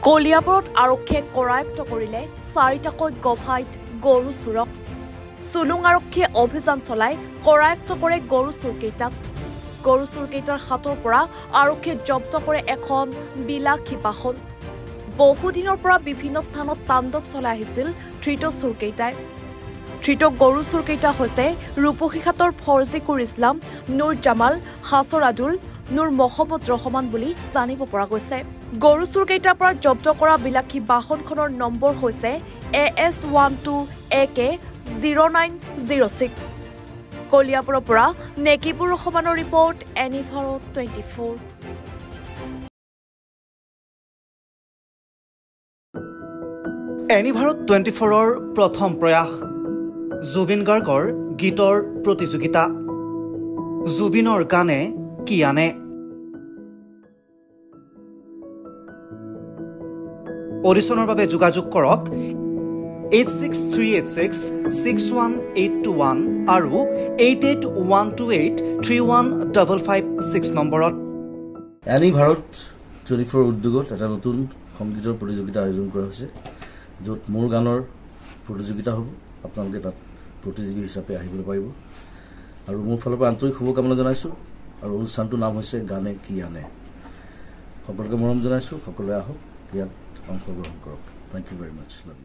কলিয়াবৰত আৰক্ষীয়ে কৰায়ত্ব কৰিলে 4টাকৈ গভাইত গৰু চোৰক। চুলুং আৰক্ষীয়ে অভিযান চলাই কৰায়ত্ব কৰে গৰু চোৰকেইটাক। গৰু চোৰকেইটাৰ হাতৰ পৰা আৰক্ষীয়ে জব্দ কৰে এখন বিলাসী বাহন। বহুদিনৰ পৰা বিভিন্ন স্থানত তাণ্ডৱ চলাই আহিছিল ধৃত চোৰকেইটাই। ধৃত গৰু চোৰকেইটা হৈছে ৰূপসীঘাটৰ ফৰজিকুৰ ইছলাম, নুৰ জামাল, হাছৰ আদুল, নুৰ মহম্মদ ৰহমান বুলি জানিব পৰা গৈছে। গৰু চোৰকেইটাৰ পৰা জব্দ কৰা বিলাসী বাহনখনৰ নম্বৰ হৈছে AS12AK0906। কলিয়াবৰৰ পৰা নেকিবুৰ ৰহমানৰ ৰিপৰ্ট, এনি ভাৰত 24। এনি ভাৰত 24ৰ প্ৰথম প্ৰয়াস জুবিন গাৰ্গৰ গীতৰ প্ৰতিযোগিতা। জুবিনৰ গানে কি আনে। অডিশ্যনৰ বাবে যোগাযোগ কৰক 8638661821 আৰু 8812831556 নম্বৰত। এনি ভাৰত 24 উদ্যোগত এটা নতুন সংগীতৰ প্ৰতিযোগিতা আয়োজন কৰা হৈছে, য'ত মোৰ গানৰ প্ৰতিযোগিতা হ'ব। আপোনালোকে তাত প্ৰতিযোগী হিচাপে আহিবলৈ পাৰিব আৰু মোৰ ফালৰ পৰা আন্তৰিক শুভকামনা জনাইছোঁ। আৰু অনুষ্ঠানটোৰ নাম হৈছে গানে কি আনে। সকলোকে মৰম জনাইছোঁ, সকলোৱে আহক, ইয়াত অংশগ্ৰহণ কৰক। Thank you very much.